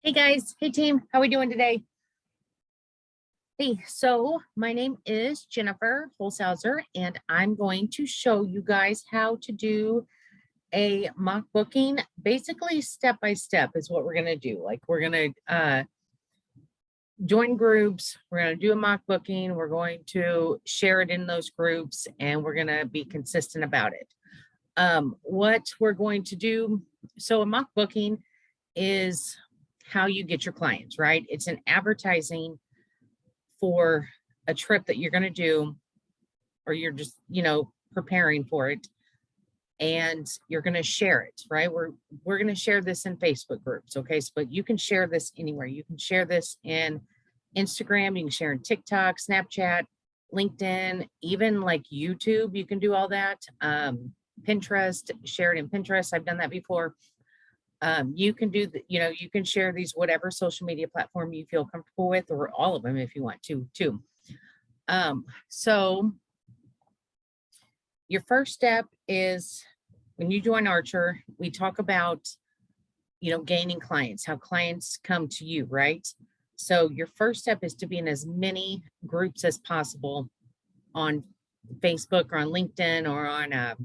Hey guys, hey team, how we doing today? Hey, so my name is Jennifer Holshauser, and I'm going to show you guys how to do a mock booking. Basically, step by step is what we're gonna do. Like we're gonna join groups, we're gonna do a mock booking, we're going to share it in those groups, and we're gonna be consistent about it. What we're going to do, so a mock booking is how you get your clients, right? It's an advertising for a trip that you're going to do, or you're just, preparing for it, and you're going to share it, right? We're going to share this in Facebook groups, okay? So, but you can share this anywhere. You can share this in Instagram, you can share in TikTok, Snapchat, LinkedIn, even like YouTube, you can do all that. Pinterest, share it in Pinterest. I've done that before. You can do the, you can share these whatever social media platform you feel comfortable with, or all of them if you want to too. So your first step is when you join Archer, we talk about, gaining clients, how clients come to you, right? So your first step is to be in as many groups as possible on Facebook or on LinkedIn or on,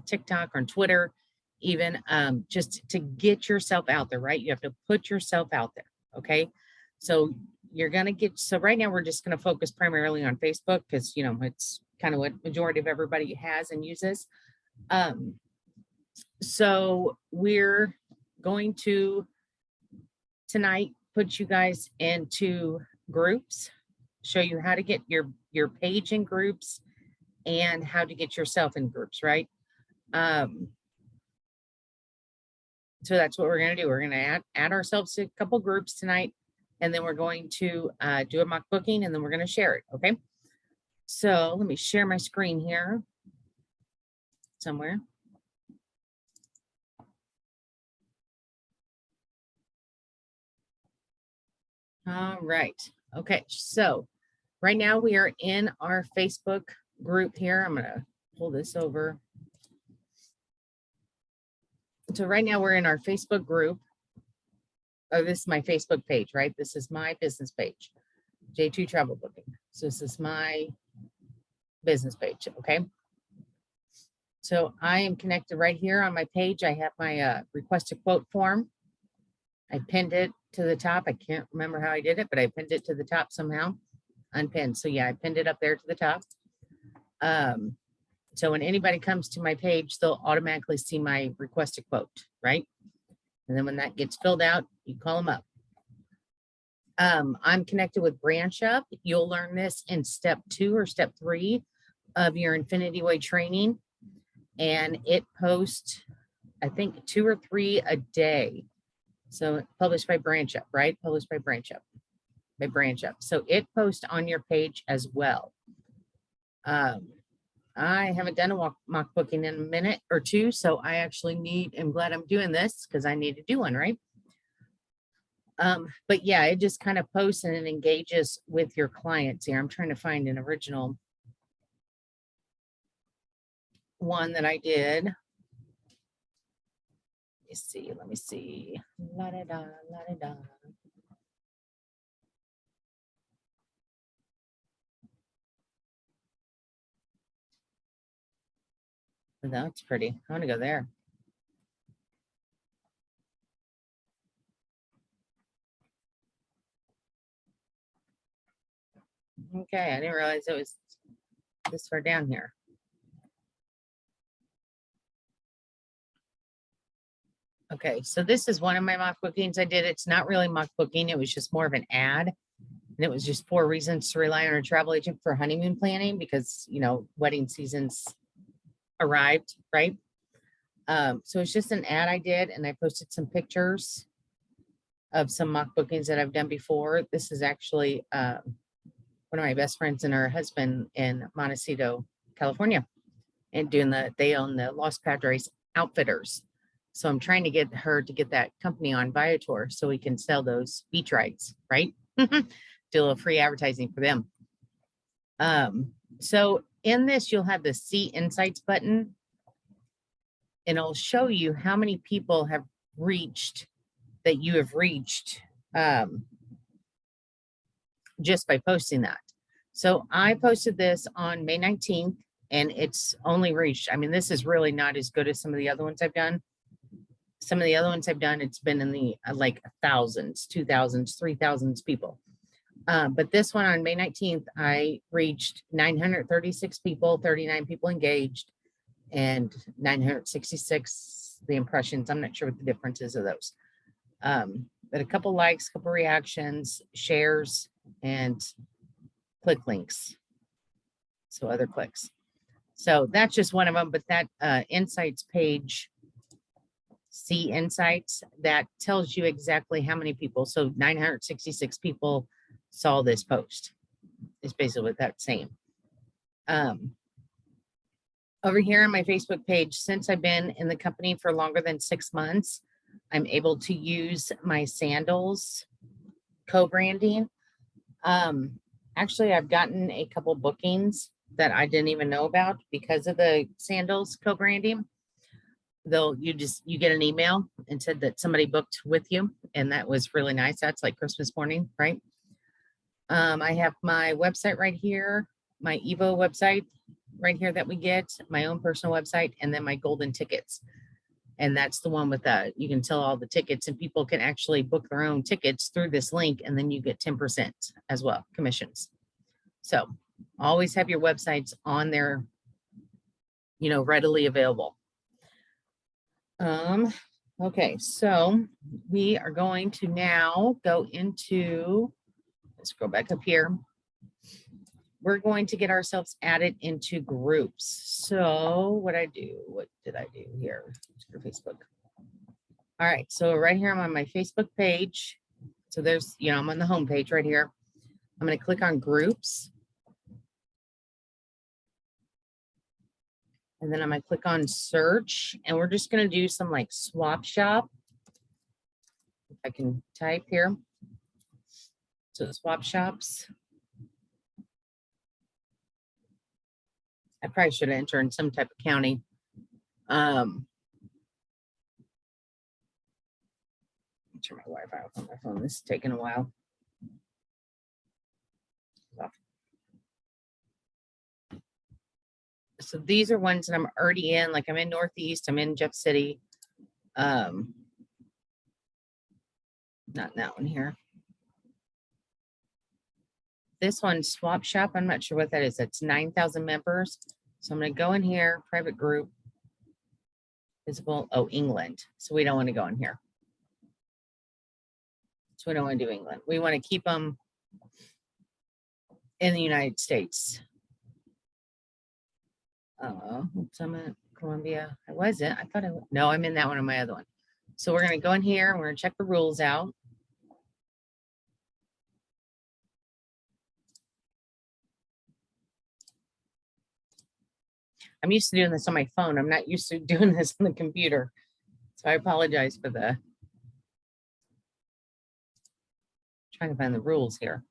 TikTok or on Twitter, even just to get yourself out there, right? You have to put yourself out there. Okay. So you're going to get, so right now we're just going to focus primarily on Facebook because, it's kind of what majority of everybody has and uses. So we're going to tonight put you guys into groups, show you how to get your page in groups and how to get yourself in groups, right? So that's what we're going to do. We're going to add ourselves to a couple groups tonight, and then we're going to do a mock booking, and then we're going to share it. Okay. So let me share my screen here somewhere. All right. Okay. So right now we are in our Facebook group here. I'm going to pull this over. So right now we're in our Facebook group. Oh, this is my Facebook page, right? This is my business page, J2 Travel Booking. So this is my business page, okay? So I am connected right here on my page. I have my request a quote form. I pinned it to the top. I can't remember how I did it, but I pinned it to the top somehow, unpinned. So yeah, I pinned it up there to the top. So when anybody comes to my page, they'll automatically see my request a quote, right? And then when that gets filled out, you call them up. I'm connected with Branch Up. You'll learn this in step 2 or step 3 of your Infinity Way training. And it posts, I think, 2 or 3 a day. So published by Branch Up, right? Published by Branch Up, So it posts on your page as well. I haven't done a mock booking in a minute or two, so I actually I'm glad I'm doing this because I need to do one, right? But yeah, it just kind of posts and it engages with your clients here. I'm trying to find an original one that I did. Let me see. La da da, la da da. That's pretty. I want to go there. Okay, I didn't realize it was this far down here. Okay, so this is one of my mock bookings I did. It's not really mock booking. It was just more of an ad. And it was just 4 reasons to rely on a travel agent for honeymoon planning because, wedding season's arrived, right? So it's just an ad I did, and I posted some pictures of some mock bookings that I've done before. This is actually one of my best friends and her husband in Montecito, California, and they own the Los Padres Outfitters. So I'm trying to get her to get that company on Viator so we can sell those beach rides, right? Do a little free advertising for them. So in this, you'll have the See Insights button, and it'll show you how many people have reached that you have reached just by posting that. So I posted this on May 19th and it's only reached, I mean, this is really not as good as some of the other ones I've done. Some of the other ones I've done, it's been in the like thousands, 2000s, 3000s people. But this one on May 19th, I reached 936 people, 39 people engaged, and 966 the impressions. I'm not sure what the difference is of those. But a couple likes, couple reactions, shares, and click links. So other clicks. So that's just one of them, but that insights page, see insights, that tells you exactly how many people. So 966 people saw this post is basically what that's saying. Over here on my Facebook page, since I've been in the company for longer than 6 months, I'm able to use my sandals co-branding. Actually, I've gotten a couple bookings that I didn't even know about because of the sandals co-branding. You get an email and said that somebody booked with you, and that was really nice. That's like Christmas morning, right? I have my website right here, my Evo website right here that we get, my own personal website, and then my golden tickets. And that's the one with you can sell all the tickets and people can actually book their own tickets through this link. And then you get 10% as well, commissions. So always have your websites on there, readily available. Okay, so we are going to now go into, let's go back up here. We're going to get ourselves added into groups. So what did I do here? Facebook. All right, so right here I'm on my Facebook page. So there's, I'm on the home page right here. I'm going to click on groups. And then I'm going to click on search, and we're just going to do some like swap shop. If I can type here. So swap shops. I probably should enter in some type of county. Turn my Wi-Fi off on my phone. This is taking a while. So these are ones that I'm already in, like I'm in Northeast, I'm in Jeff City. Not that one here. This one, Swap Shop, I'm not sure what that is. It's 9,000 members. So I'm going to go in here, private group, visible, England. So we don't want to go in here. So we don't want to do England. We want to keep them in the United States. Summit, Columbia. I wasn't. I thought no, I'm in that one on my other one. So we're going to go in here and we're going to check the rules out. I'm used to doing this on my phone. I'm not used to doing this on the computer. So I apologize for trying to find the rules here.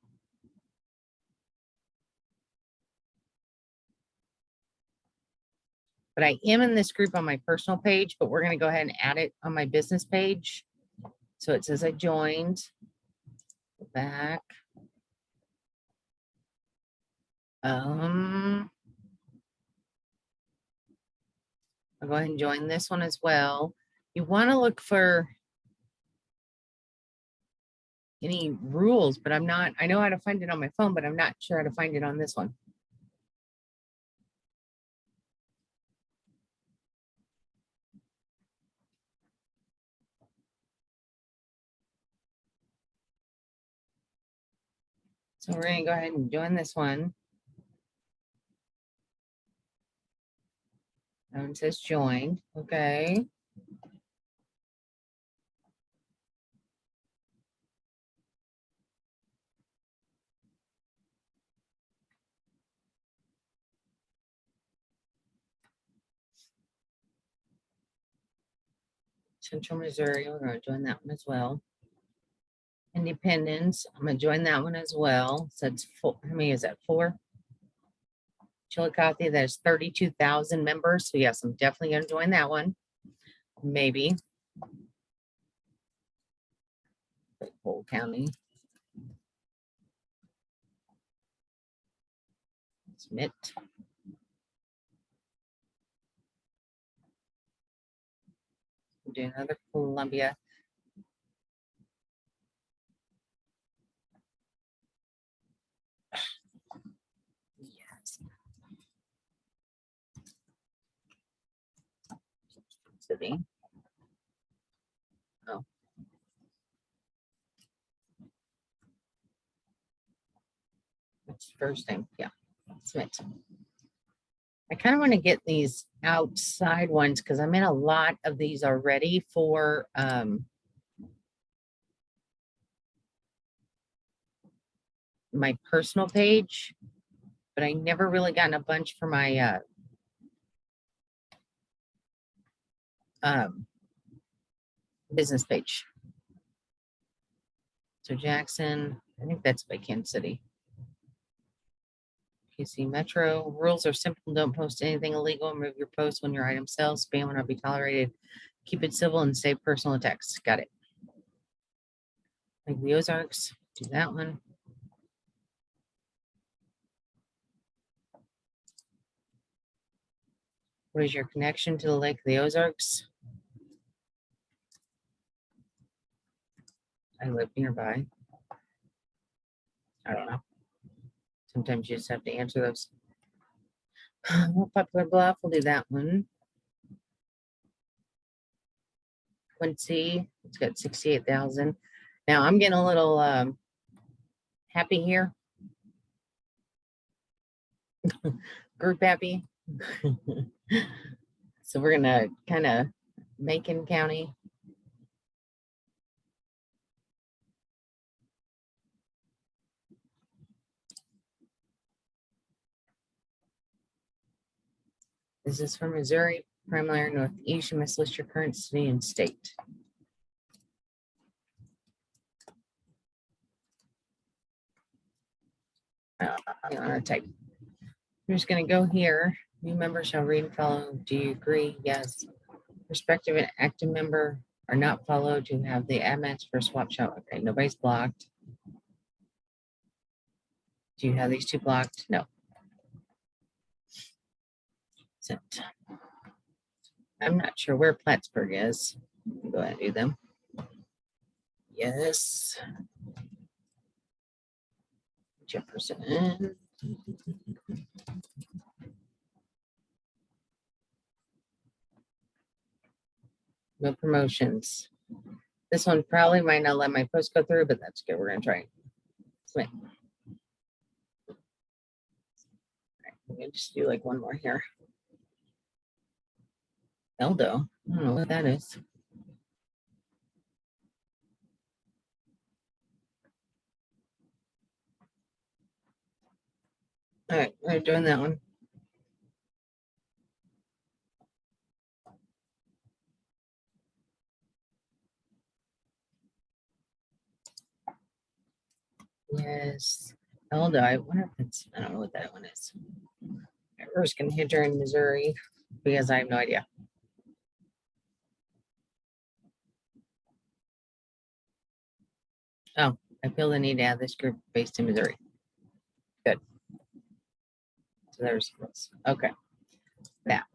But I am in this group on my personal page, but we're going to go ahead and add it on my business page. So it says I joined. Go back. I'll go ahead and join this one as well. You want to look for any rules, but I know how to find it on my phone, but I'm not sure how to find it on this one. So we're going to go ahead and join this one. It says joined. Okay. Central Missouri, we're going to join that one as well. Independence, I'm going to join that one as well. So it's 4, how many is that, 4? Chillicothe, there's 32,000 members. So yes, I'm definitely going to join that one. Maybe. Walpole County. Submit. Do another Columbia. Yes. City. Oh. What's the first name? Yeah. Submit. I kind of want to get these outside ones because I'm in a lot of these already for my personal page, but I never really gotten a bunch for my business page. So Jackson, I think that's by Kansas City. PC Metro, rules are simple. Don't post anything illegal. Remove your post when your item sells. Spam will not be tolerated. Keep it civil and save personal attacks. Got it. Like the Ozarks, do that one. What is your connection to the Lake of the Ozarks? I live nearby. I don't know. Sometimes you just have to answer those. More Popular Bluff, we'll do that one. Quincy, it's got 68,000. Now I'm getting a little happy here. Group happy. So we're gonna kind of Macon County. This is from Missouri, primarily northeast. You must list your current city and state. I'm gonna type. I'm just gonna go here. New members shall read and follow. Do you agree? Yes. Prospective and active member are not followed to have the admins for swap shop. Okay, nobody's blocked. Do you have these two blocked? No. Sent. I'm not sure where Plattsburgh is. Go ahead and do them. Yes. Jefferson. No promotions. This one probably might not let my post go through, but that's good. We're gonna try. Wait. Let me just do like one more here. Eldo. I don't know what that is. All right, we're doing that one. Yes. Eldo. I wonder if it's, I don't know what that one is. We're just gonna hit her in Missouri because I have no idea. Oh, I feel the need to add this group based in Missouri. Good. So there's this. Okay. Back.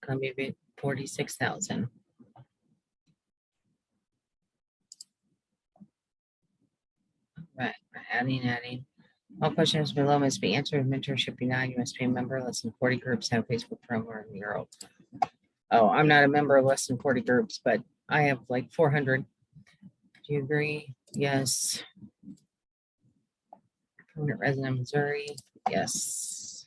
Columbia 46,000. Right. Adding. All questions below must be answered. Mentorship denied. You must be a member. Less than 40 groups have Facebook promo in Europe. Oh, I'm not a member of less than 40 groups, but I have like 400. Do you agree? Yes. Permanent resident Missouri. Yes.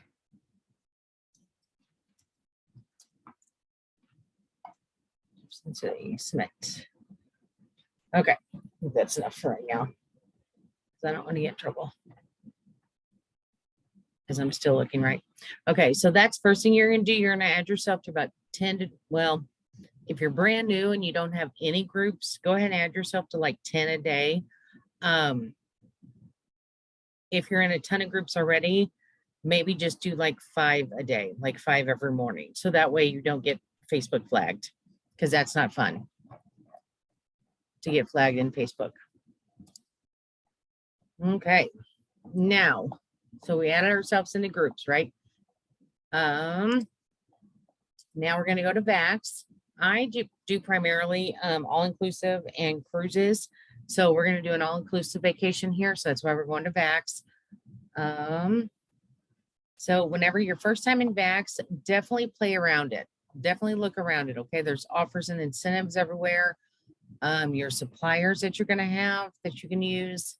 Submit. Okay, I think that's enough for right now. I don't want to get in trouble because I'm still looking right. Okay, so that's first thing you're gonna do. You're gonna add yourself to about 10 to, well, if you're brand new and you don't have any groups, go ahead and add yourself to like 10 a day. If you're in a ton of groups already, maybe just do like 5 a day, like 5 every morning. So that way you don't get Facebook flagged, because that's not fun to get flagged in Facebook. Okay, now, so we added ourselves into groups, right? Now we're gonna go to Vax. I do primarily all-inclusive and cruises. So we're gonna do an all-inclusive vacation here. So that's why we're going to Vax. So whenever your first time in Vax, definitely play around it. Definitely look around it. Okay, there's offers and incentives everywhere. Your suppliers that you're gonna have that you can use,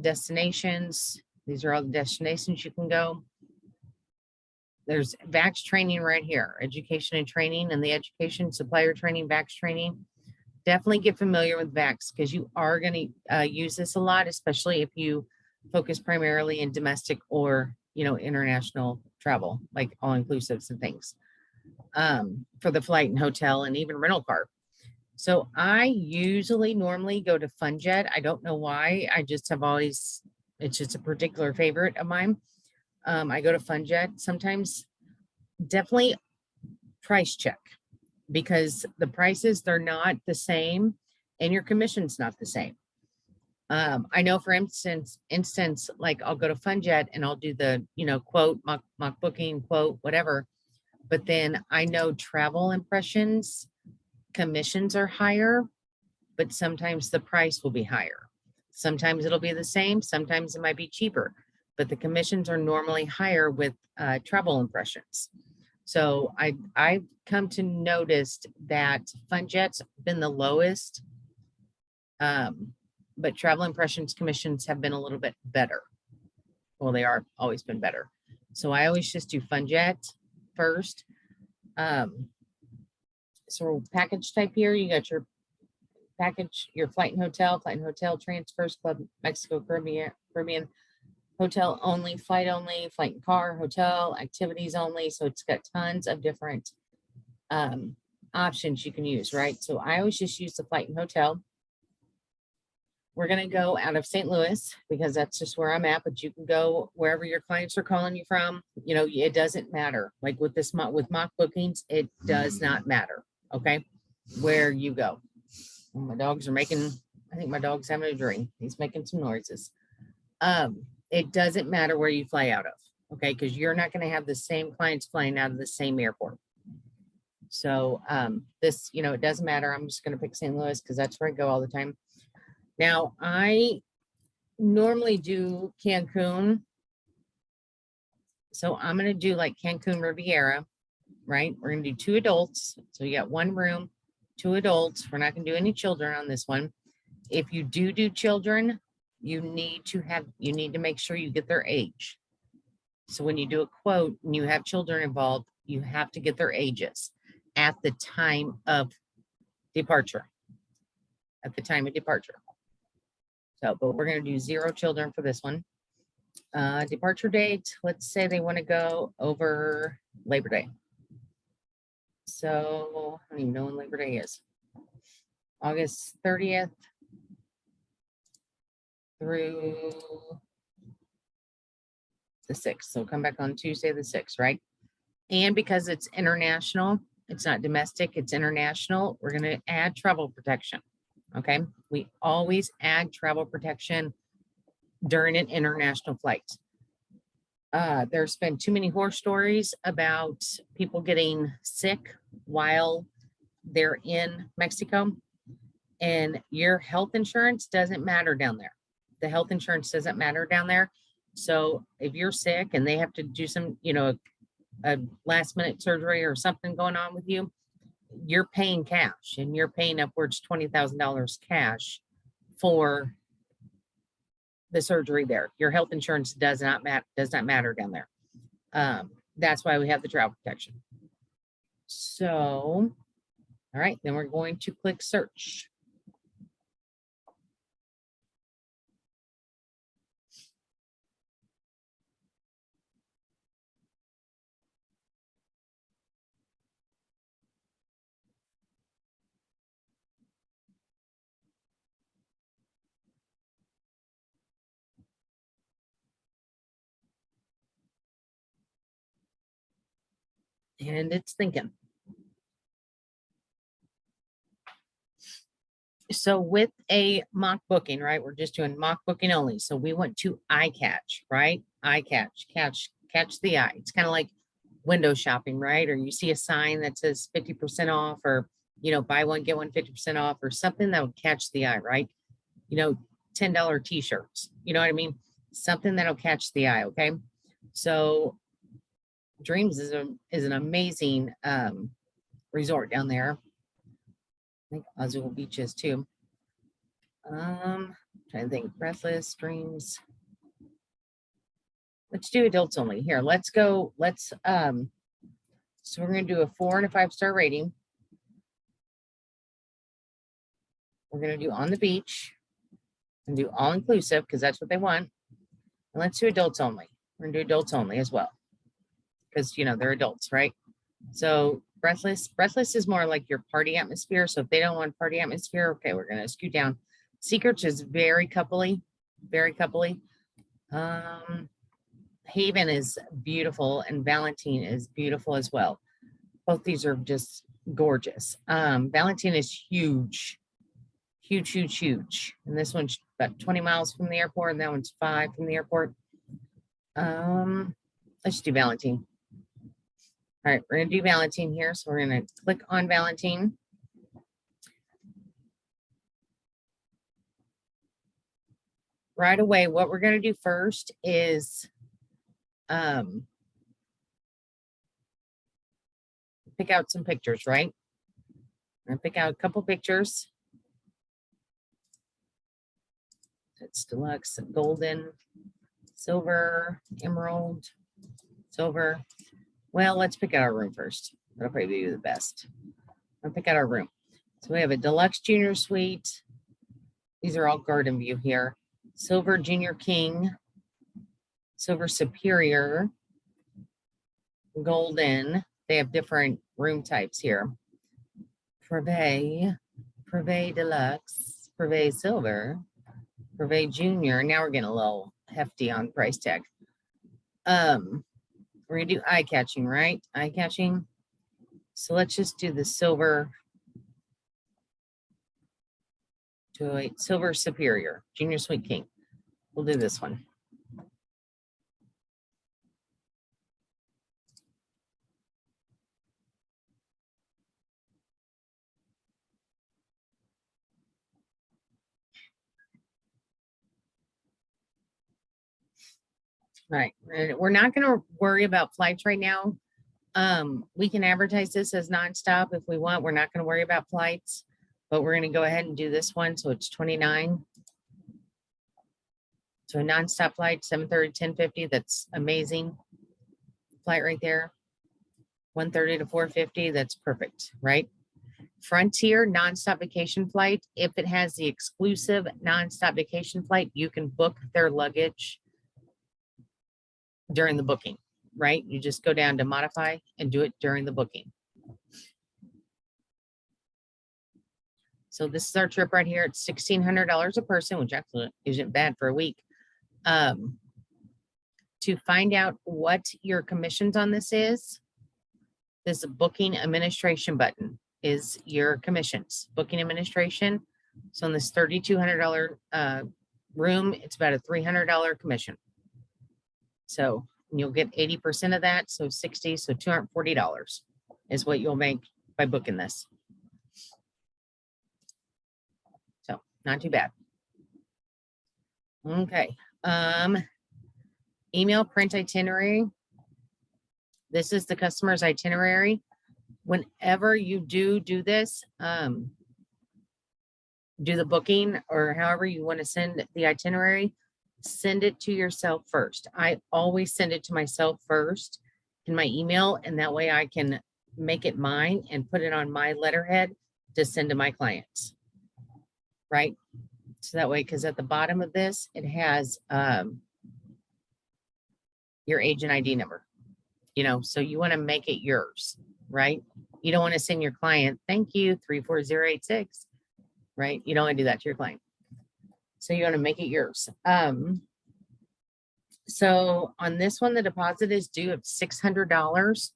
destinations. These are all the destinations you can go. There's Vax training right here, education and training, and the education supplier training, Vax training. Definitely get familiar with Vax because you are going to use this a lot, especially if you focus primarily in domestic or international travel, like all inclusives and things, for the flight and hotel and even rental car. So I usually normally go to FunJet. I don't know why. I just have always, it's just a particular favorite of mine. I go to FunJet sometimes. Definitely price check, because the prices, they're not the same and your commission's not the same. I know, for instance, like I'll go to FunJet and I'll do the, quote, mock booking, quote, whatever. But then I know Travel Impressions commissions are higher, but sometimes the price will be higher. Sometimes it'll be the same. Sometimes it might be cheaper, but the commissions are normally higher with Travel Impressions. So I've come to notice that FunJet's been the lowest, but Travel Impressions commissions have been a little bit better. Well, they are always been better. So I always just do FunJet first. So package type here, you got your package, your flight and hotel transfers, Club Mexico Caribbean, hotel only, flight and car, hotel, activities only. So it's got tons of different options you can use, right? So I always just use the flight and hotel. We're going to go out of St. Louis because that's just where I'm at, but you can go wherever your clients are calling you from. It doesn't matter. Like with mock bookings, it does not matter. Okay, where you go. My dogs are making, I think my dog's having a drink. He's making some noises. It doesn't matter where you fly out of, okay? Because you're not going to have the same clients flying out of the same airport. So this, it doesn't matter. I'm just going to pick St. Louis because that's where I go all the time. Now, I normally do Cancun. So I'm going to do like Cancun Riviera, right? We're going to do 2 adults. So you got 1 room, 2 adults. We're not going to do any children on this one. If you do children, you need to make sure you get their age. So when you do a quote and you have children involved, you have to get their ages at the time of departure. So, but we're going to do 0 children for this one. Departure date, let's say they want to go over Labor Day. So I don't even know when Labor Day is. August 30th through the 6th. So come back on Tuesday the 6th, right? And because it's international, it's not domestic, it's international, we're going to add travel protection. Okay. We always add travel protection during an international flight. There's been too many horror stories about people getting sick while they're in Mexico, and your health insurance doesn't matter down there. The health insurance doesn't matter down there. So if you're sick and they have to do some, a last minute surgery or something going on with you, you're paying cash, and you're paying upwards $20,000 cash for the surgery there. Your health insurance does not matter down there. That's why we have the travel protection. So, all right, then we're going to click search. and it's thinking. So with a mock booking, right, we're just doing mock booking only. So we want to eye catch, right? Eye catch the eye. It's kind of like window shopping, right? Or you see a sign that says 50% off, or, buy one, get one 50% off, or something that would catch the eye, right? $10 t-shirts, you know what I mean? Something that'll catch the eye. Okay. So Dreams is an amazing resort down there. I think Azul Beach is too. Trying to think. Breathless, Dreams. Let's do adults only. Here, let's go. So we're gonna do a 4 and a 5-star rating. We're gonna do on the beach and do all inclusive because that's what they want. And let's do adults only. We're gonna do adults only as well. Because they're adults, right? So Breathless is more like your party atmosphere. So if they don't want party atmosphere, okay, we're gonna scoot down. Secrets is very coupley, very coupley. Haven is beautiful and Valentine is beautiful as well. Both these are just gorgeous. Valentine is huge. And this one's about 20 miles from the airport, and that one's 5 from the airport. Let's do Valentine. All right, we're gonna do Valentine here. So we're gonna click on Valentine. Right away, what we're gonna do first is pick out some pictures, right? I'm gonna pick out a couple pictures. It's deluxe, golden, silver, emerald, silver. Well, let's pick out our room first. That'll probably be the best. I'll pick out our room. So we have a deluxe junior suite. These are all garden view here. Silver junior king, silver superior, golden. They have different room types here. Privé deluxe, privé silver, privé junior. Now we're getting a little hefty on price tag. We're gonna do eye catching, right? Eye catching. So let's just do the silver. Silver superior, junior suite king. We'll do this one. Right. We're not going to worry about flights right now. We can advertise this as nonstop if we want. We're not going to worry about flights, but we're going to go ahead and do this one. So it's 29. So a nonstop flight, 7:30, 10:50. That's amazing. Flight right there. 1:30 to 4:50. That's perfect, right? Frontier nonstop vacation flight. If it has the exclusive nonstop vacation flight, you can book their luggage during the booking, right? You just go down to modify and do it during the booking. So this is our trip right here. It's $1,600 a person, which actually isn't bad for a week. To find out what your commissions on this is, this booking administration button is your commissions, booking administration. So on this $3,200 room, it's about a $300 commission. So you'll get 80% of that. So 60, so $240 is what you'll make by booking this. So not too bad. Okay. Email print itinerary. This is the customer's itinerary. Whenever you do this, do the booking or however you want to send the itinerary, send it to yourself first. I always send it to myself first in my email, and that way I can make it mine and put it on my letterhead to send to my clients, right? So that way, because at the bottom of this, it has your agent ID number, so you want to make it yours, right? You don't want to send your client, thank you, 34086, right? You don't want to do that to your client. So you want to make it yours. So on this one, the deposit is due of $600.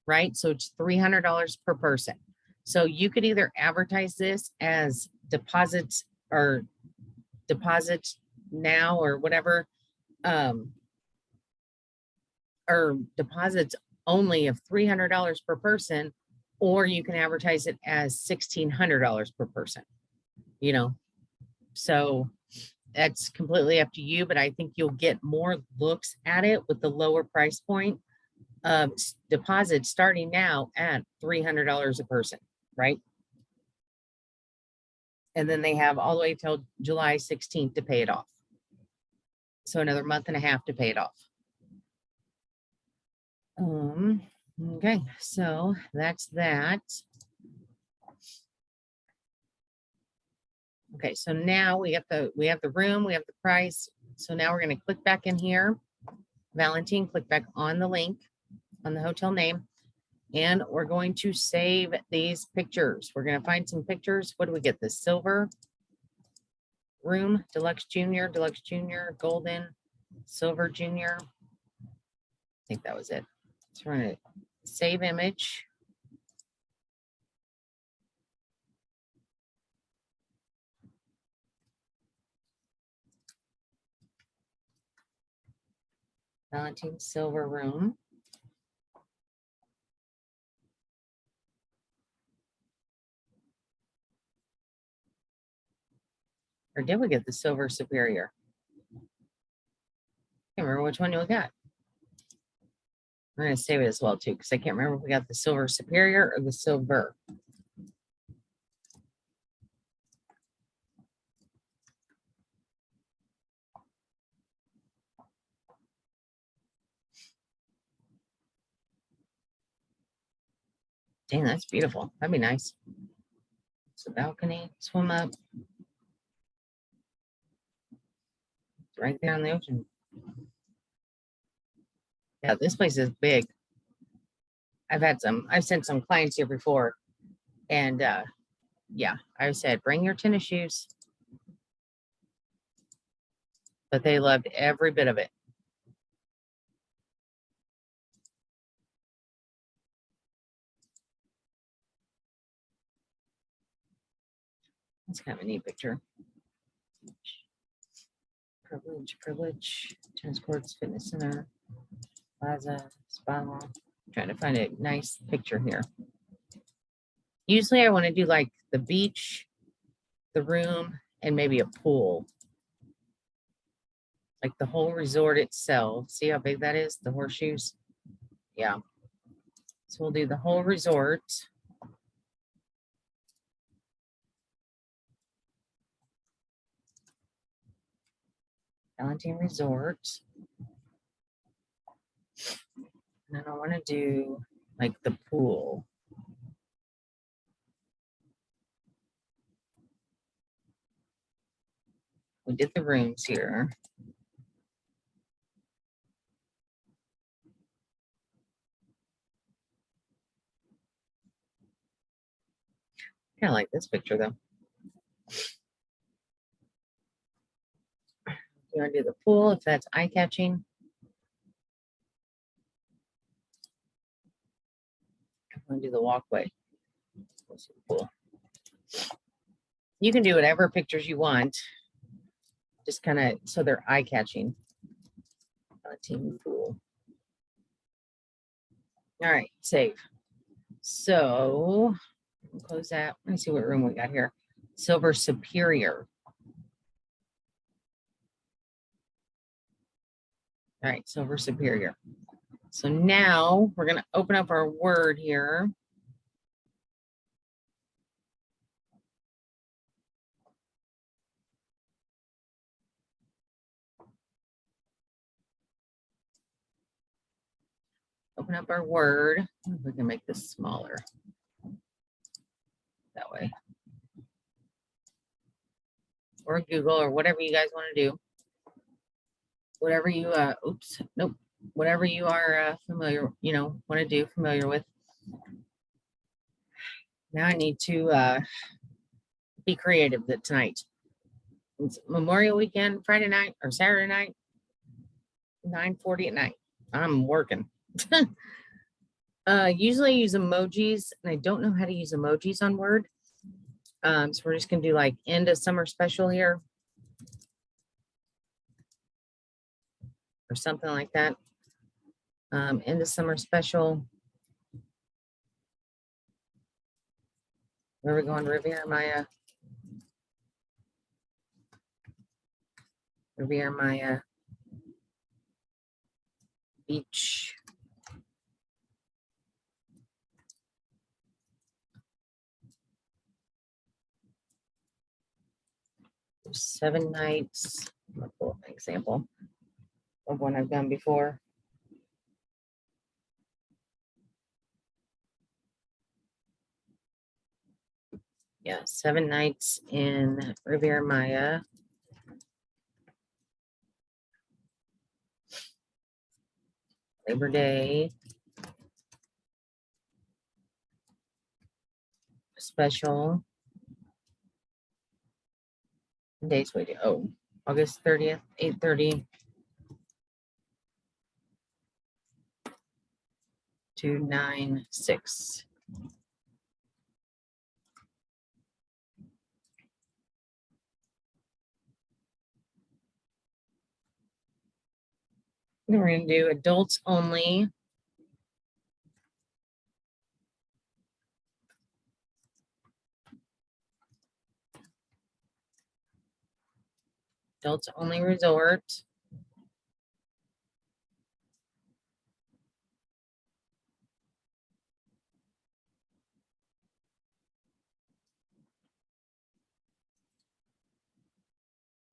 right? So it's $300 per person. So you could either advertise this as deposits or deposits now or whatever, or deposits only of $300 per person, or you can advertise it as $1,600 per person, you know? So that's completely up to you, but I think you'll get more looks at it with the lower price point of deposits starting now at $300 a person, right? And then they have all the way till July 16th to pay it off. So another month and a half to pay it off. Okay, so that's that. Okay, so now we have the room, we have the price. So now we're going to click back in here. Valentine, click back on the link on the hotel name, and we're going to save these pictures. We're going to find some pictures. What do we get? The silver room, deluxe junior, golden, silver junior. I think that was it. So we're going to save image. Valentine silver room. Or did we get the silver superior? I can't remember which one we got. We're going to save it as well too, because I can't remember if we got the silver superior or the silver. Dang, that's beautiful. That'd be nice. It's a balcony, swim up. It's right there on the ocean. Yeah, this place is big. I've sent some clients here before, and yeah, I said, bring your tennis shoes. But they loved every bit of it. That's kind of a neat picture. Privilege, tennis courts, fitness center, plaza, spa. I'm trying to find a nice picture here. Usually I want to do like the beach, the room, and maybe a pool. Like the whole resort itself. See how big that is? The horseshoes. Yeah. So we'll do the whole resort. Valentine Resort. And then I want to do like the pool. We did the rooms here. Kind of like this picture though. You want to do the pool if that's eye-catching. I'm going to do the walkway. Pool. You can do whatever pictures you want. Just kind of so they're eye-catching. Team pool. All right, save. So close that. Let me see what room we got here. Silver Superior. All right, Silver Superior. So now we're going to open up our Word here. Open up our Word. We can make this smaller. That way. Or Google or whatever you guys want to do. Whatever you, whatever you are familiar, want to do, familiar with. Now I need to be creative tonight. It's Memorial weekend, Friday night or Saturday night, 9:40 at night. I'm working. Usually I use emojis, and I don't know how to use emojis on Word. So we're just gonna do like end of summer special here. Or something like that. End of summer special. Where are we going? Riviera Maya. Riviera Maya Beach. There's 7 nights. I'm gonna pull up an example of one I've done before. Yeah, 7 nights in Riviera Maya. Labor Day. Special. Days we do. Oh, August 30th, 8:30 to 9/6. Then we're gonna do adults only. Adults only resort.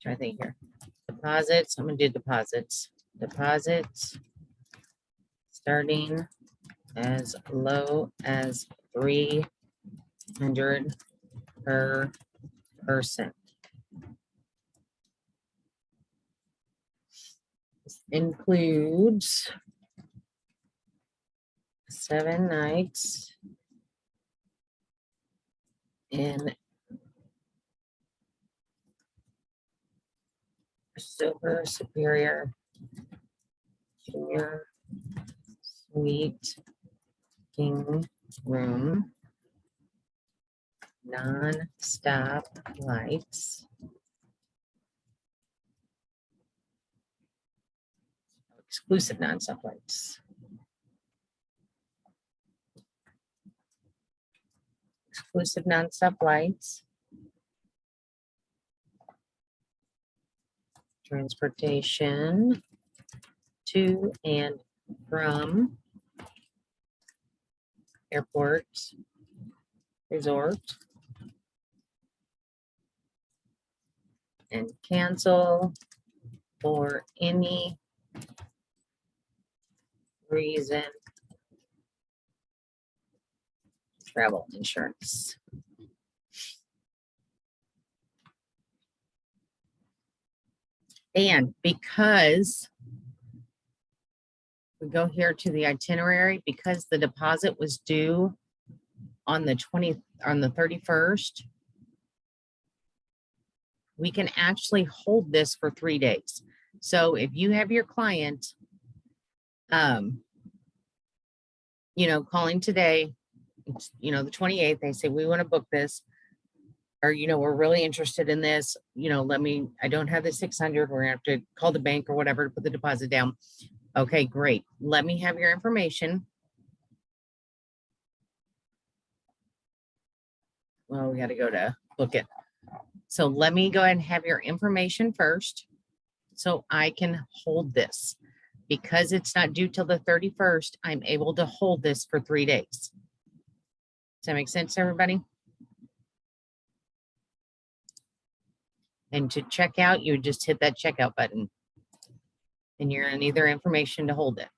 Try to think here. Deposits. I'm gonna do deposits. Deposits starting as low as 300 per person. This includes 7 nights in Silver Superior Junior Suite King Room, non-stop flights, exclusive non-stop flights. Exclusive non-stop flights. Transportation to and from airport, resort, and cancel for any reason travel insurance. And because we go here to the itinerary, because the deposit was due on the 31st, we can actually hold this for 3 days. So if you have your client, calling today, the 28th, they say, we want to book this, or, we're really interested in this, I don't have the 600, we're gonna have to call the bank or whatever to put the deposit down. Okay, great. Let me have your information. Well, we got to go to book it. So let me go ahead and have your information first so I can hold this. Because it's not due till the 31st, I'm able to hold this for 3 days. Does that make sense, everybody? And to check out, you just hit that checkout button. And you're in either information to hold it.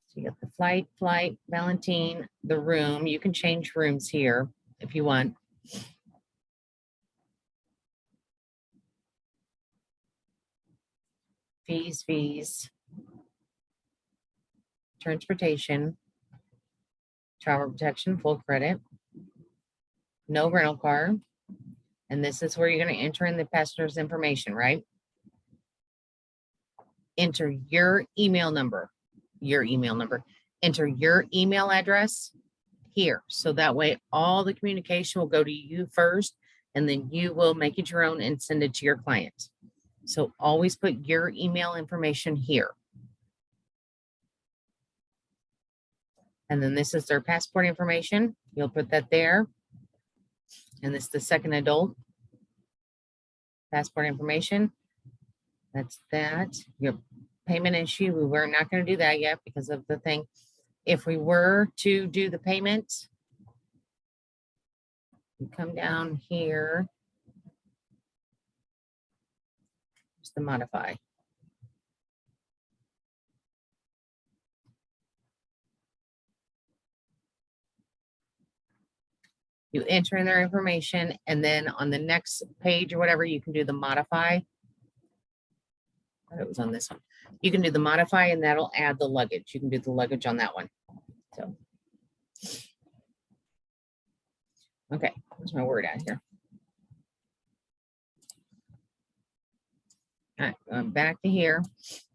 So you got the flight, Valentine, the room. You can change rooms here if you want. Fees. Transportation. Travel protection, full credit. No rental car. And this is where you're going to enter in the passenger's information, right? Enter your email number, enter your email address here. So that way all the communication will go to you first, and then you will make it your own and send it to your client. So always put your email information here. And then this is their passport information. You'll put that there. And this is the second adult passport information. That's that. Your payment issue, we're not going to do that yet because of the thing. If we were to do the payment, you come down here. Just the modify. You enter in their information, and then on the next page or whatever, you can do the modify. It was on this one. You can do the modify, and that'll add the luggage. You can do the luggage on that one. So, okay, where's my word at here? All right, I'm back to here.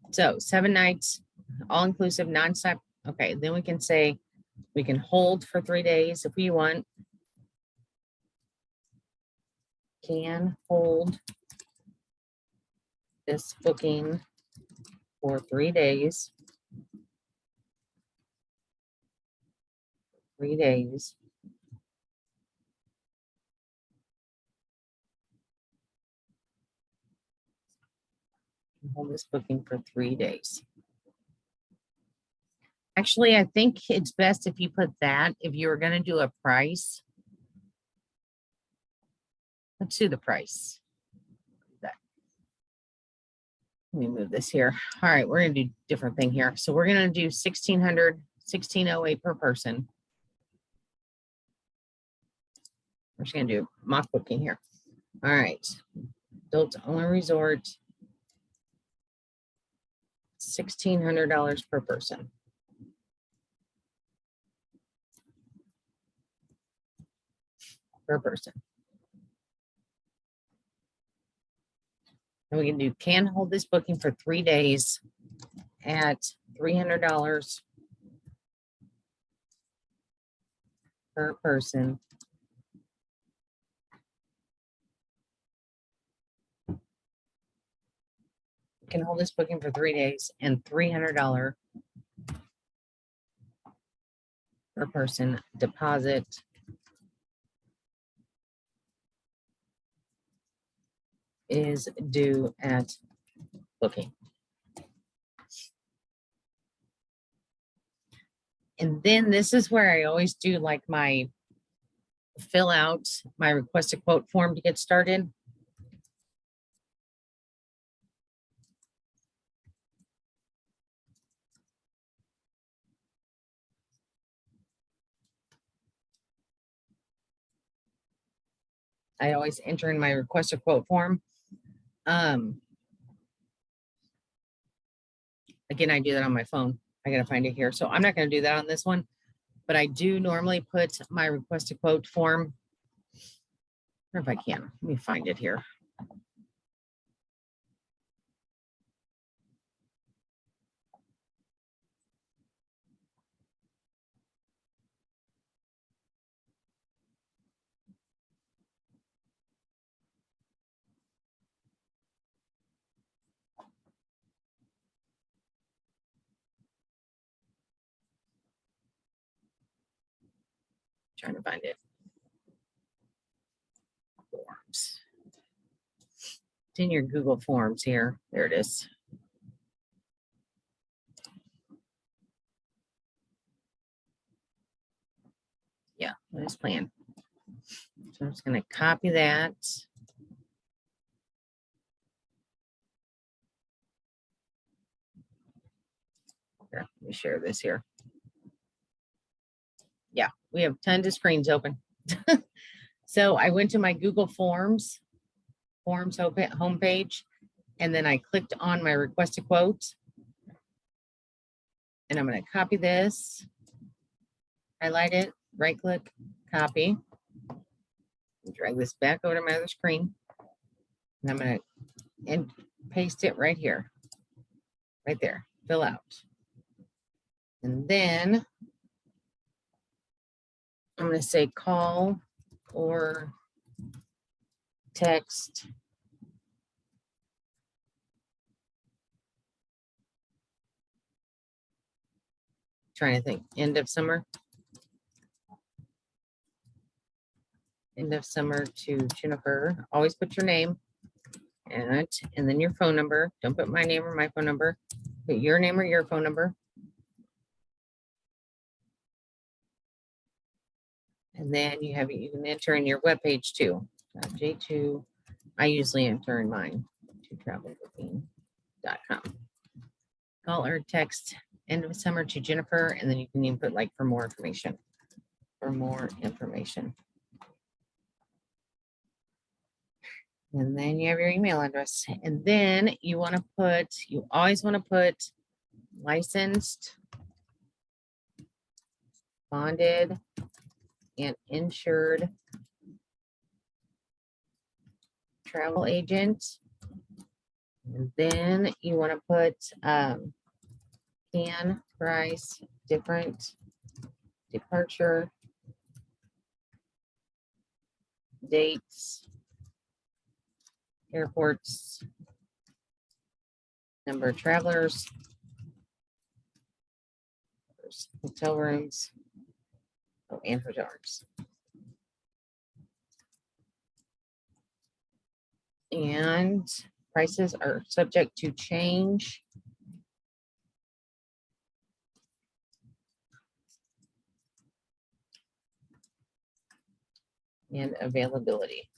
So 7 nights, all inclusive, nonstop. Okay, then we can say we can hold for 3 days if we want. Can hold this booking for 3 days. 3 days. Hold this booking for 3 days. Actually, I think it's best if you put that, if you were going to do a price. Let's do the price. Let me move this here. All right, we're going to do a different thing here. So we're going to do $1,608 per person. We're just going to do mock booking here. All right. Adults only resort, $1,600 per person. Per person. And we can do can hold this booking for 3 days at $300 per person. Can hold this booking for 3 days and $300 per person deposit. Is due at booking. And then this is where I always do like my fill out my request a quote form to get started. I always enter in my request a quote form. Again, I do that on my phone. I gotta find it here. So I'm not gonna do that on this one, but I do normally put my request a quote form. Or if I can, let me find it here. Trying to find it. Forms. It's in your Google Forms here. There it is. Yeah, this plan. So I'm just going to copy that. Here, let me share this here. Yeah, we have tons of screens open. So I went to my Google Forms homepage, and then I clicked on my request a quote. And I'm going to copy this, highlight it, right click, copy. Drag this back over to my other screen. And I'm going to paste it right here, right there, fill out. And then I'm going to say call or text trying to think, end of summer to Jennifer. Always put your name and then your phone number. Don't put my name or my phone number. Put your name or your phone number. And then you can enter in your webpage too. J2, I usually enter in mine to travelbooking.com. Call or text end of summer to Jennifer, and then you can even put like for more information. And then you have your email address. And then you always want to put licensed, bonded, and insured travel agent. And then you want to put can, price, different, departure, dates, airports, number of travelers, hotel rooms, and hotel rooms. And prices are subject to change. And availability.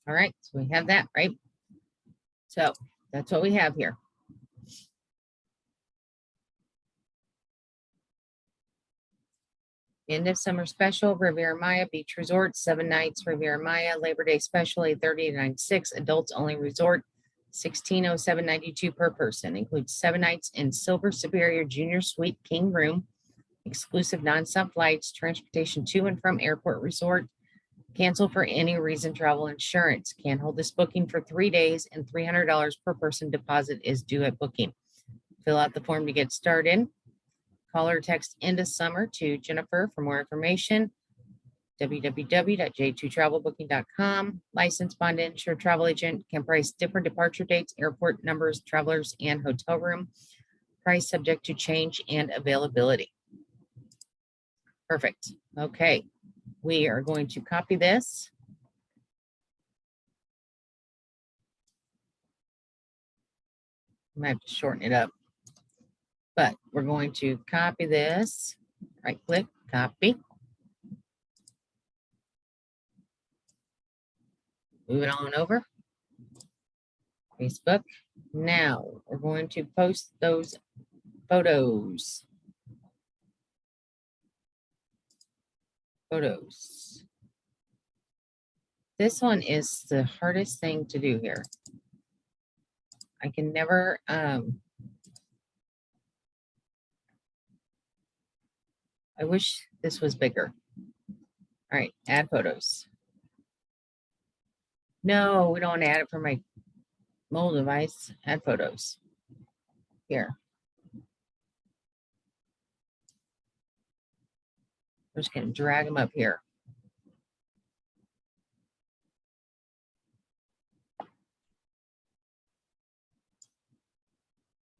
All right, so we have that, right? So that's what we have here. End of summer special, Riviera Maya Beach Resort, 7 nights, Riviera Maya, Labor Day special, 830 to 96, adults only resort, $1607.92 per person, includes 7 nights in Silver Superior Junior Suite King Room, exclusive nonstop flights, transportation to and from airport resort, cancel for any reason travel insurance. Can't hold this booking for 3 days and $300 per person deposit is due at booking. Fill out the form to get started. Call or text end of summer to Jennifer for more information. www.j2travelbooking.com. Licensed, bonded, insured travel agent can price different departure dates, airport numbers, travelers, and hotel room. Price subject to change and availability. Perfect. Okay. We are going to copy this. I might have to shorten it up, but we're going to copy this. Right click, copy. Move it on over. Facebook. Now we're going to post those photos. This one is the hardest thing to do here. I can never, I wish this was bigger. All right, add photos. No, we don't want to add it from my mobile device. Add photos. Here. I'm just going to drag them up here.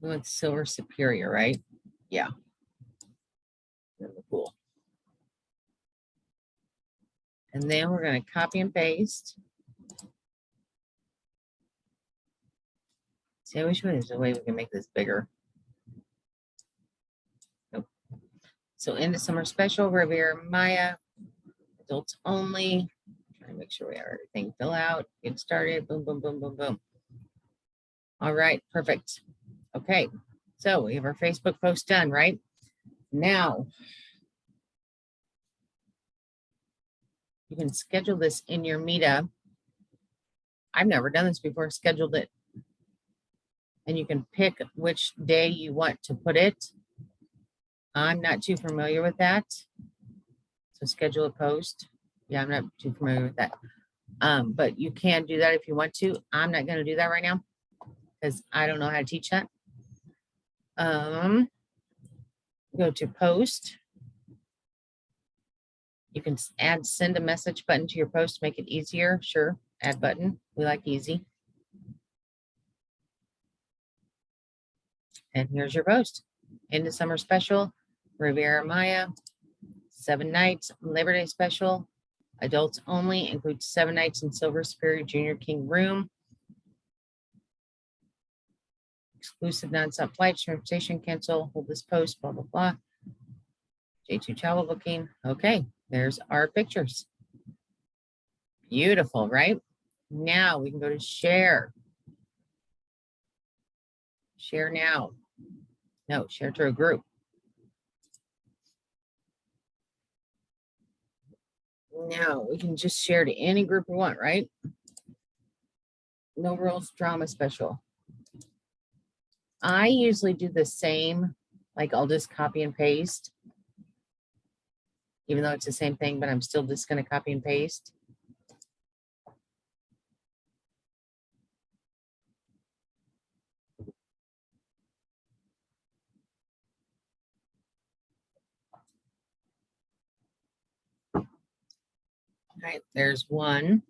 We want Silver Superior, right? Yeah. Cool. And then we're going to copy and paste. See, I wish there's a way we can make this bigger. Nope. So end of summer special, Riviera Maya, adults only. Trying to make sure we have everything fill out, get started, boom, boom, boom, boom, boom. All right, perfect. Okay, so we have our Facebook post done, right? Now, you can schedule this in your Meta. I've never done this before, scheduled it. And you can pick which day you want to put it. I'm not too familiar with that. So schedule a post. Yeah, I'm not too familiar with that. But you can do that if you want to. I'm not going to do that right now because I don't know how to teach that. Go to post. You can add send a message button to your post to make it easier. Sure, add button. We like easy. And here's your post. End of summer special, Riviera Maya, 7 nights, Labor Day special, adults only, includes 7 nights in Silver Superior Junior King room. Exclusive non-stop flights, transportation cancel, hold this post, blah, blah, blah. J2 travel booking. Okay, there's our pictures. Beautiful, right? Now we can go to share. Share now. No, share to a group. Now we can just share to any group we want, right? No rules, drama special. I usually do the same, like I'll just copy and paste, even though it's the same thing, but I'm still just going to copy and paste. All right, there's one.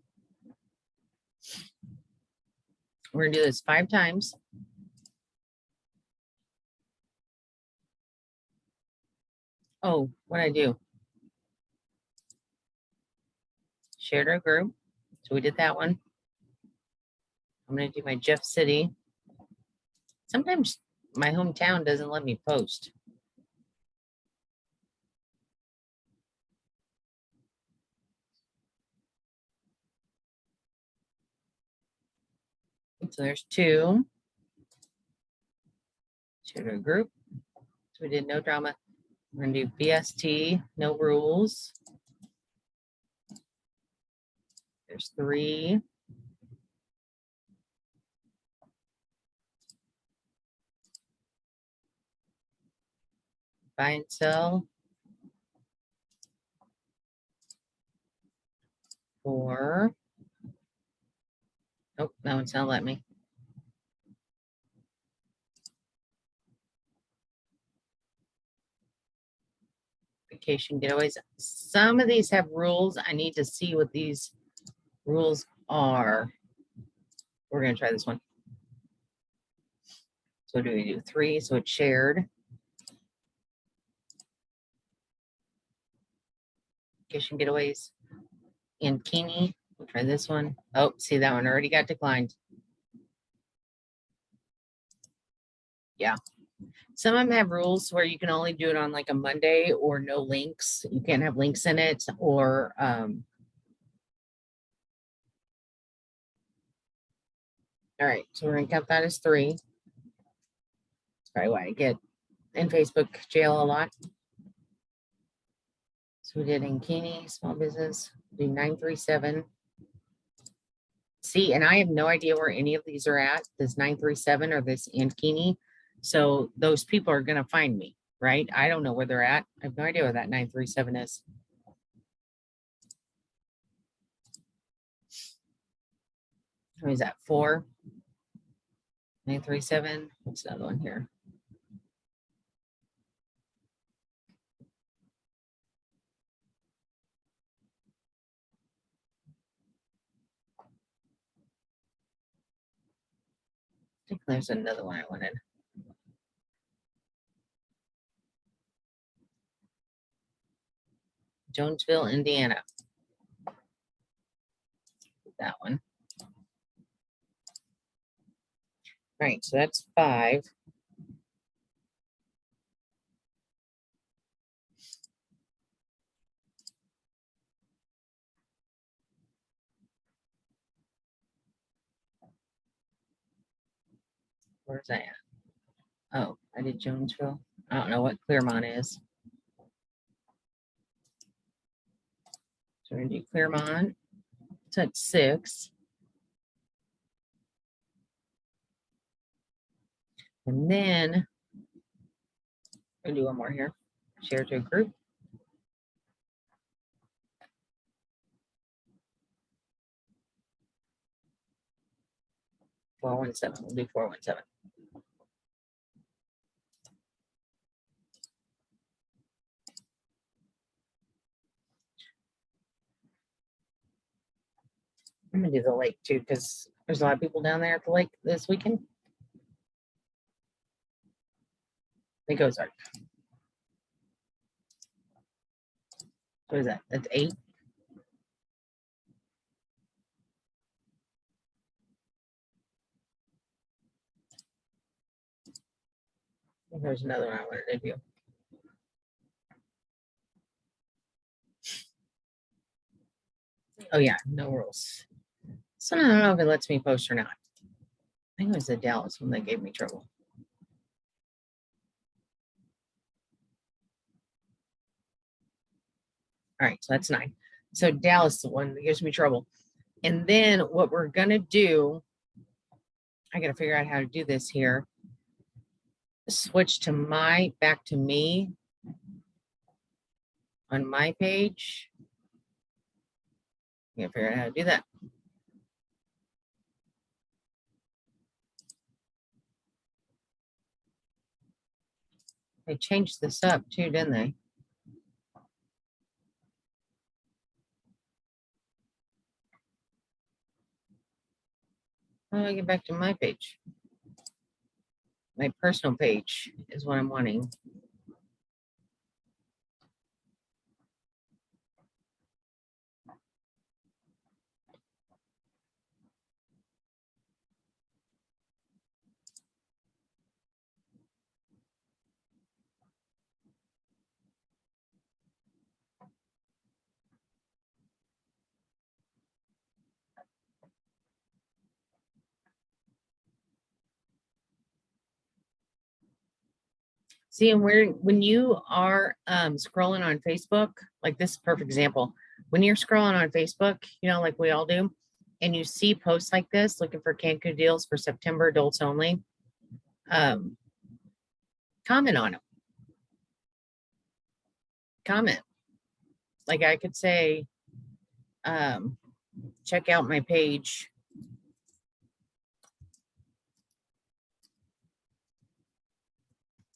We're going to do this 5 times. Oh, what did I do? Shared our group. So we did that one. I'm going to do my Jeff City. Sometimes my hometown doesn't let me post. So there's 2. Shared our group. So we did no drama. We're going to do BST, no rules. There's 3. Buy and sell. 4. Nope, that one's not let me. Vacation getaways. Some of these have rules. I need to see what these rules are. We're going to try this one. So do we do 3? So it's shared. Vacation getaways. Ankeny. We'll try this one. Oh, see, that one already got declined. Yeah. Some of them have rules where you can only do it on like a Monday or no links. You can't have links in it or all right, so we're gonna count that as 3. That's probably why I get in Facebook jail a lot. So we did Ankeny, small business, do 937. See, and I have no idea where any of these are at, this 937 or this Ankeny. So those people are gonna find me, right? I don't know where they're at. I have no idea where that 937 is. What is that, 4? 937. What's another one here? I think there's another one I wanted. Jonesville, Indiana. That one. Right, so that's 5. Where's that at? Oh, I did Jonesville. I don't know what Clermont is. So we're gonna do Clermont. So it's 6. And then we're gonna do one more here. Share to a group. 417. We'll do 417. I'm gonna do the lake too, because there's a lot of people down there at the lake this weekend. Lake Ozark. What is that? That's 8. There's another one I wanted to do. Oh yeah, no rules. So I don't know if it lets me post or not. I think it was the Dallas one that gave me trouble. All right, so that's 9. So Dallas is the one that gives me trouble. And then what we're gonna do, I gotta figure out how to do this here. Switch to back to me on my page. I gotta figure out how to do that. They changed this up too, didn't they? How do I get back to my page? My personal page is what I'm wanting. See, and when you are scrolling on Facebook, like this is a perfect example. When you're scrolling on Facebook, like we all do, and you see posts like this, looking for Cancun deals for September adults only, comment on them. Comment. Like I could say, check out my page.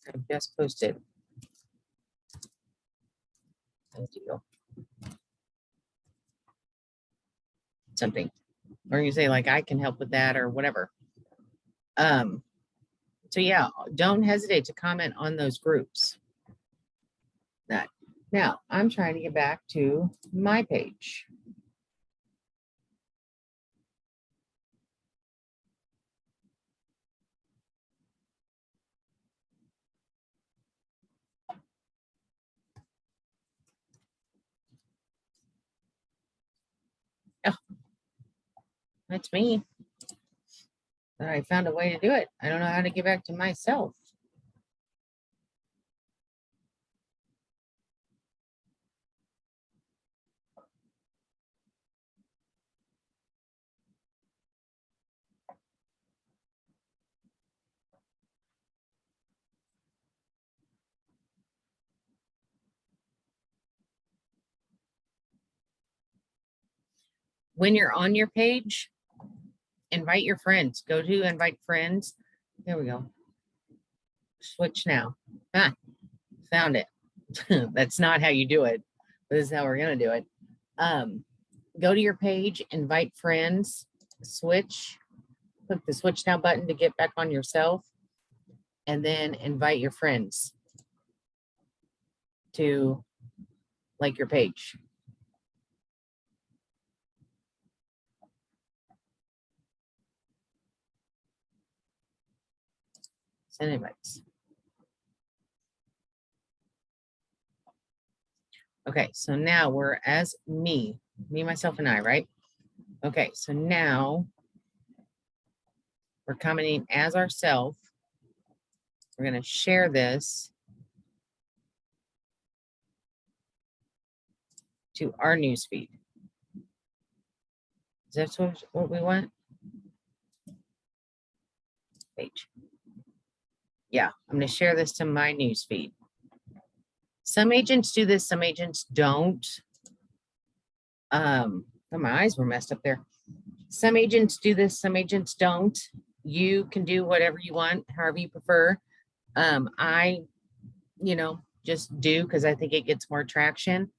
I've just posted a deal. Something. Or you say like I can help with that or whatever. So yeah, don't hesitate to comment on those groups. That now I'm trying to get back to my page. Oh, that's me. But I found a way to do it. I don't know how to get back to myself. When you're on your page, invite your friends. Go to invite friends. There we go. Switch now. Ah, found it. That's not how you do it. But this is how we're going to do it. Go to your page, invite friends, switch, click the switch now button to get back on yourself, and then invite your friends to like your page. Send invites. Okay, so now we're as me, myself, and I, right? Okay, so now we're commenting as ourselves. We're going to share this to our newsfeed. Is that what we want? Page. Yeah, I'm going to share this to my newsfeed. Some agents do this, some agents don't. Oh, my eyes were messed up there. Some agents do this, some agents don't. you can do whatever you want, however you prefer. I, just do because I think it gets more traction.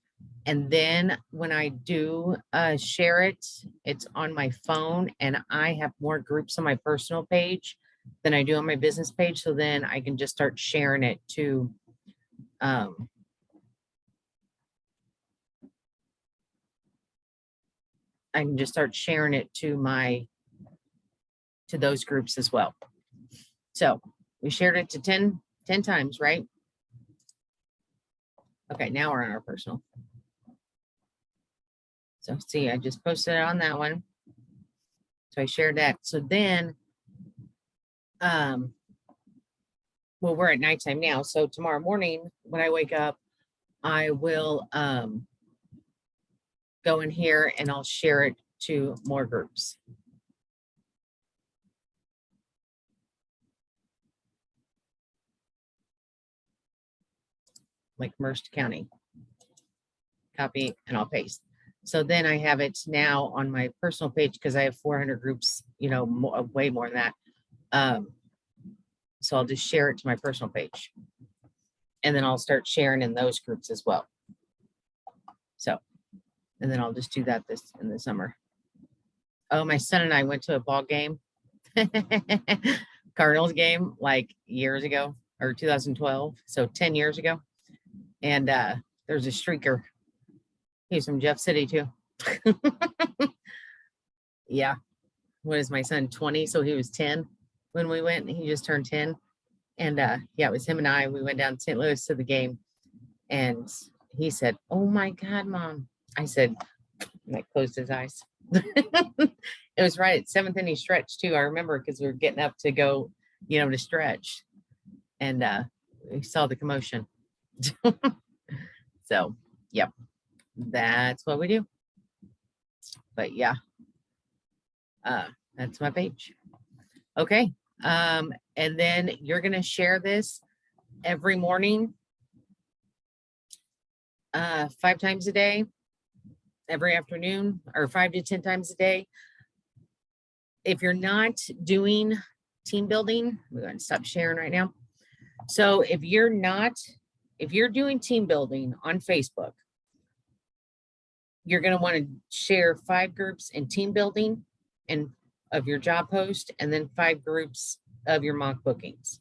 And then when I do share it, it's on my phone, and I have more groups on my personal page than I do on my business page. So then I can just start sharing it to I can just start sharing it to those groups as well. So we shared it to 10 times, right? Okay, now we're on our personal. So see, I just posted it on that one. So I shared that. So then, well, we're at nighttime now. So tomorrow morning when I wake up, I will go in here and I'll share it to more groups. Like Merced County. Copy and I'll paste. So then I have it now on my personal page because I have 400 groups, way more than that. So I'll just share it to my personal page. And then I'll start sharing in those groups as well. So, and then I'll just do that in the summer. Oh, my son and I went to a ball game, Cardinals game, like years ago, or 2012. So 10 years ago. And there's a streaker. He's from Jeff City too. Yeah. What is my son, 20? So he was 10 when we went. He just turned 10. And yeah, it was him and I. We went down to St. Louis to the game. And he said, "Oh my God, Mom." I said, and I closed his eyes. It was right at 7th inning stretch too. I remember because we were getting up to go, to stretch. And we saw the commotion. So, yep, that's what we do. But yeah, that's my page. Okay. And then you're going to share this every morning, 5 times a day, every afternoon, or 5 to 10 times a day. If you're not doing team building, we're going to stop sharing right now. So if you're doing team building on Facebook, you're going to want to share 5 groups in team building and of your job post, and then 5 groups of your mock bookings.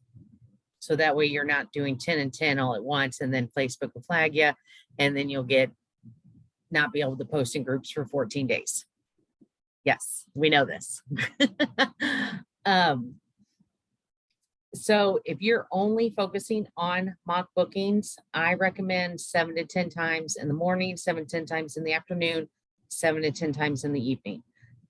So that way you're not doing 10 and 10 all at once, and then Facebook will flag you, and then you'll not be able to post in groups for 14 days. Yes, we know this. So if you're only focusing on mock bookings, I recommend 7 to 10 times in the morning, 7 to 10 times in the afternoon, 7 to 10 times in the evening.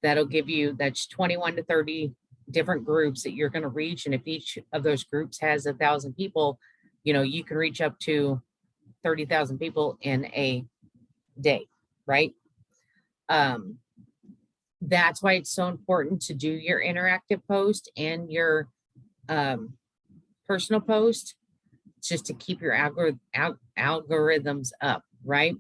That'll give you, that's 21 to 30 different groups that you're going to reach. And if each of those groups has 1,000 people, you can reach up to 30,000 people in a day, right? That's why it's so important to do your interactive post and your personal post, just to keep your algorithms up, right?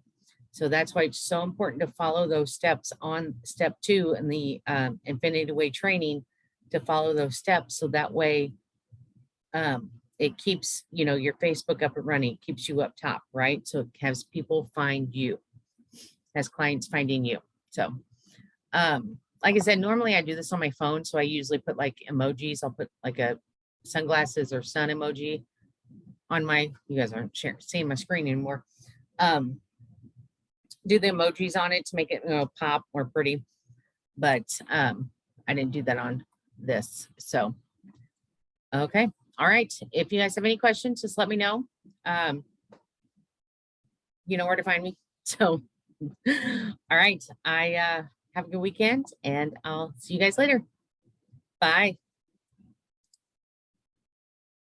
So that's why it's so important to follow those steps on step 2 in the Infinity Way training, to follow those steps. So that way it keeps, your Facebook up and running, keeps you up top, right? So it has people find you, has clients finding you. So, like I said, normally I do this on my phone. So I usually put like emojis. I'll put like a sunglasses or sun emoji on you guys aren't seeing my screen anymore. Do the emojis on it to make it pop more pretty, but I didn't do that on this. So okay, all right, if you guys have any questions, just let me know. You know where to find me. So all right, I have a good weekend, and I'll see you guys later. Bye.